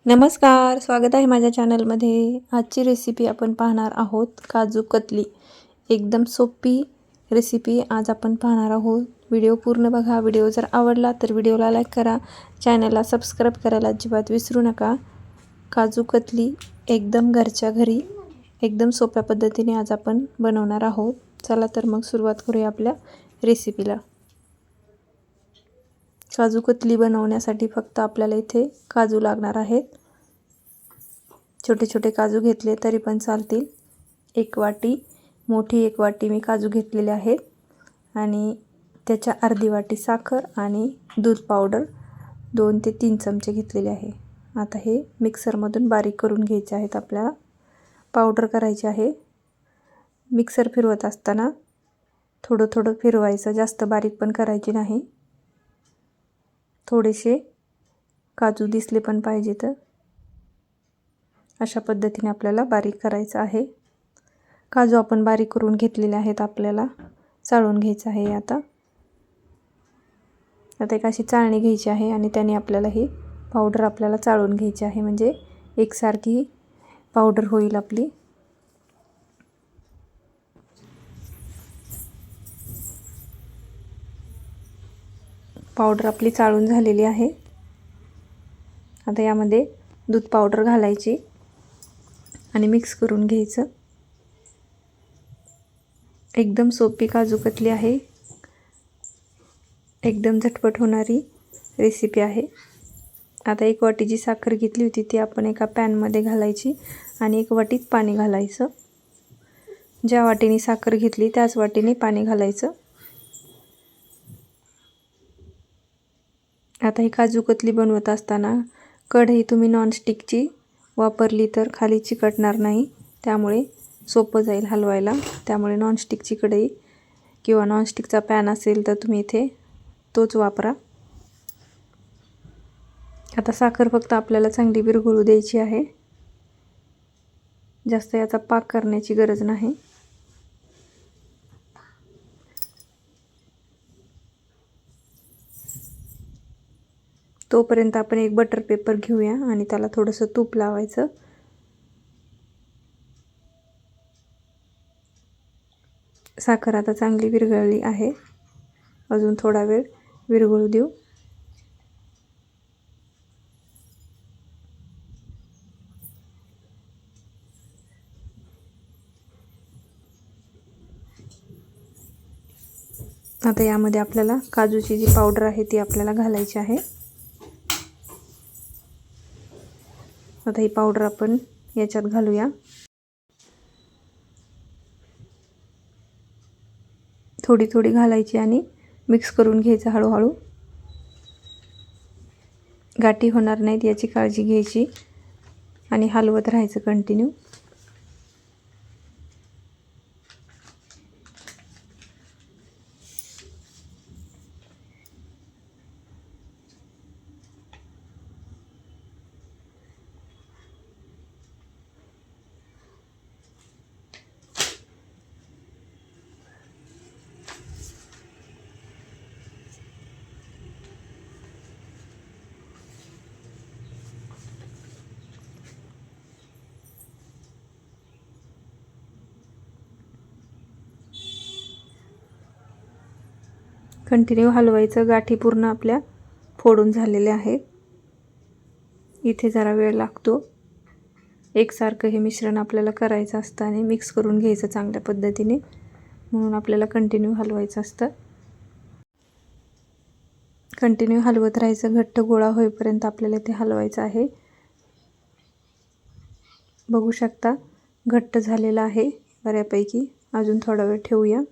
नमस्कार, स्वागत आहे माझ्या चॅनलमध्ये। आजची रेसिपी आपण पाहणार आहोत काजू कतली। एकदम सोपी रेसिपी आज आपण पाहणार आहोत। व्हिडिओ पूर्ण बघा। व्हिडिओ जर आवडला तर व्हिडिओला लाईक करा, चॅनलला सबस्क्राईब करायला अजिबात विसरू नका। काजू कतली एकदम घरच्या घरी एकदम सोप्या पद्धतीने आज आपण बनवणार आहोत। चला तर मग सुरुवात करूया आपल्या रेसिपीला। काजू कतली बनवण्यासाठी फक्त आपल्याला इथे काजू लागणार आहेत। छोटे छोटे काजू घेतले तरी पण चालतील। एक वाटी मोठी एक वाटी मी काजू घेतलेले आहेत आणि त्याच्या अर्धी वाटी साखर आणि दूध पावडर 2 ते 3 चमचे घेतलेले आहे। आता हे मिक्सरमधून बारीक करून घ्यायचे आहेत। आपल्याला पावडर करायची आहे। मिक्सर फिरवत असताना थोडं थोडं फिरवायचं, जास्त बारीक पण करायची नाही। थोडेसे काजू दिसले पण पाहिजेत, अशा पद्धतीने आपल्याला बारीक करायचं आहे। काजू आपण बारीक करून घेतलेले आहेत, आपल्याला चाळून घ्यायचं आहे। आता एक अशी चाळणी घ्यायची आहे आणि त्याने आपल्याला ही पावडर आपल्याला चाळून घ्यायची आहे, म्हणजे एकसारखी पावडर होईल आपली। पावडर आपली चाळून झालेली आहे। आता यामध्ये दूध पावडर घालायची आणि मिक्स करून घ्यायचं। एकदम सोपी काजू कतली आहे, एकदम झटपट होणारी रेसिपी आहे। आता एक वाटी जी साखर घेतली होती ती आपण एका पॅन मध्ये घालायची आणि एक वाटीत पाणी घालायचं। ज्या वाटीने साखर घेतली त्याच वाटीने पाणी घालायचं। आता ही काजू कतली बनवत असताना कढई तुम्ही नॉनस्टिकची वापरली तर खाली चिकटणार नाही, त्यामुळे सोपं जाईल हलवायला। त्यामुळे नॉनस्टिकची कढई किंवा नॉनस्टिकचा पॅन असेल तर तुम्ही इथे तोच वापरा। आता साखर फक्त आपल्याला चांगली विरघळू द्यायची आहे, जास्त याचा पाक करण्याची गरज नाही। तोपर्यंत आपण एक बटर पेपर घेऊया आणि त्याला थोडंसं तूप लावायचं। साखर आता चांगली विरघळली आहे, अजून थोडा वेळ विरघळू देऊ। आता यामध्ये आपल्याला काजूची जी पावडर आहे ती आपल्याला घालायची आहे। आता ही पावडर आपण याच्यात घालूया। थोडी थोडी घालायची आणि मिक्स करून घ्यायचं हळूहळू। गाठी होणार नाहीत याची काळजी घ्यायची आणि हलवत राहायचं कंटिन्यू। कंटिन्यू हलवायचं। गाठी पूर्ण आपल्या फोडून झालेल्या आहेत। इथे जरा वेळ लागतो। एकसारखं हे मिश्रण आपल्याला करायचं असतं आणि मिक्स करून घ्यायचं चांगल्या पद्धतीने, म्हणून आपल्याला कंटिन्यू हलवायचं असतं। कंटिन्यू हलवत राहायचं, घट्ट गोळा होईपर्यंत आपल्याला ते हलवायचं आहे। बघू शकता घट्ट झालेला आहे बऱ्यापैकी। अजून थोडा वेळ ठेवूया।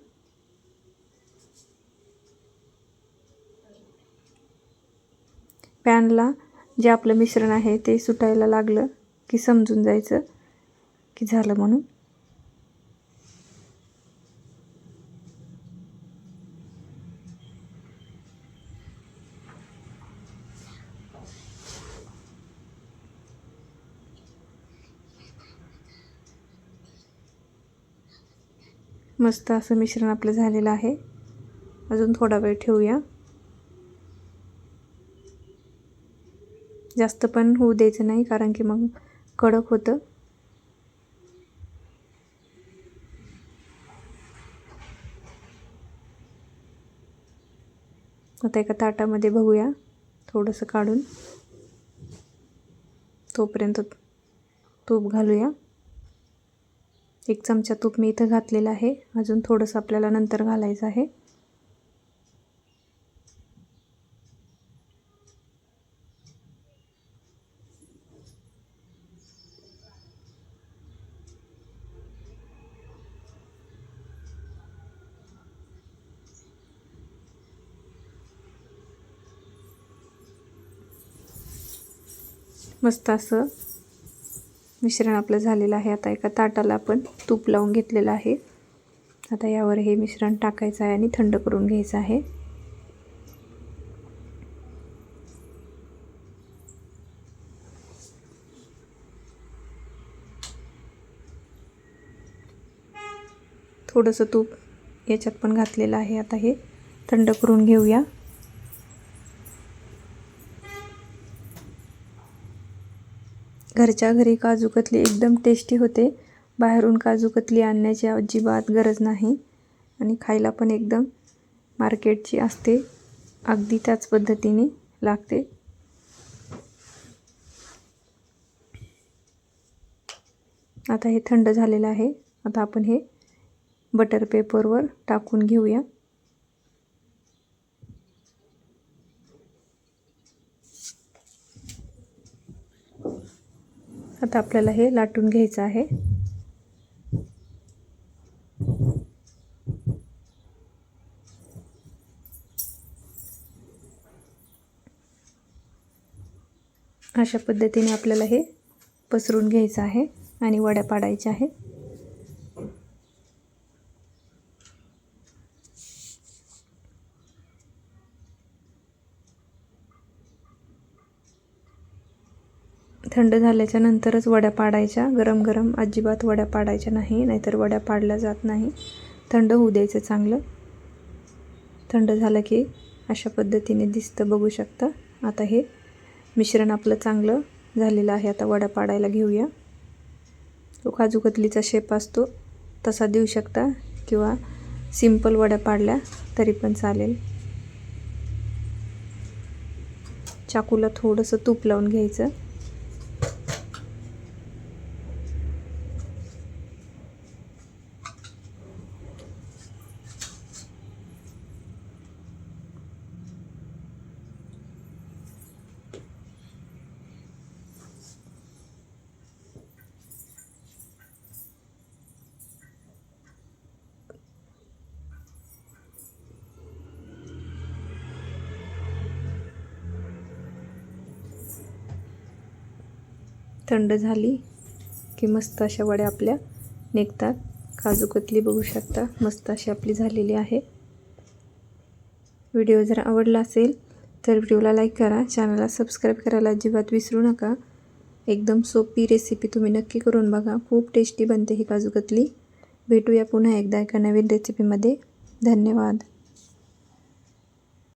पॅनला जे आपलं मिश्रण आहे ते सुटायला लागलं की समजून जायचं की झालं म्हणून। मस्त असं मिश्रण आपलं झालेलं आहे। अजून थोडा वेळ ठेवूया। जास्त पण होऊ द्यायचं नाही, कारण की मग कडक होतं. आता एका ताटामध्ये बघूया, थोडंसं काढून तोपर्यंत तूप घालूया. 1 चमचा तूप मी इथं घातलेलं आहे. अजून थोडंसं आपल्याला नंतर घालायचं आहे. मस्त असं मिश्रण आपलं झालेलं आहे. आता एका ताटाला आपण तूप लावून घेतलेलं आहे. आता यावर हे मिश्रण टाकायचं आहे आणि थंड करून घ्यायचं आहे. थोडंसं तूप याच्यात पण घातलेलं आहे. आता हे थंड करून घेऊया. घरच्या घरी काजू कतली एकदम टेस्टी होते. बाहेरून काजू कतली आणण्याची अजिबात गरज नाही आणि खायला पण एकदम मार्केटची असते, अगदी त्याच पद्धतीने लागते. आता हे थंड झालेलं आहे. आता आपण हे बटर पेपरवर टाकून घेऊया. आता आपल्याला हे लाटून घ्यायचं आहे. अशा पद्धतीने आपल्याला हे पसरून घ्यायचं आहे आणि वड्या पाडायच्या आहेत. थंड झाल्याच्या नंतरच वड्या पाडायच्या. गरम गरम अजिबात वड्या पाडायच्या नाही, नाहीतर वड्या पाडल्या जात नाही. थंड होऊ द्यायचं चांगलं. थंड झालं की अशा पद्धतीने दिसतं, बघू शकता. आता हे मिश्रण आपलं चांगलं झालेलं आहे. आता वड्या पाडायला घेऊया. तो काजू कतलीचा शेप असतो तसा देऊ शकता किंवा सिंपल वड्या पाडल्या तरी पण चालेल. चाकूला थोडंसं तूप लावून घ्यायचं. थंड झाली की मस्त अशा वड्या आपल्या निघतात. काजू कतली बघू शकता, मस्त अशी आपली झालेली आहे. व्हिडिओ जर आवडला असेल तर व्हिडिओला लाईक करा, चॅनलला सबस्क्राईब करायला अजिबात विसरू नका. एकदम सोपी रेसिपी तुम्ही नक्की करून बघा, खूप टेस्टी बनते ही काजू कतली. भेटूया पुन्हा एकदा एका नवीन रेसिपीमध्ये. धन्यवाद.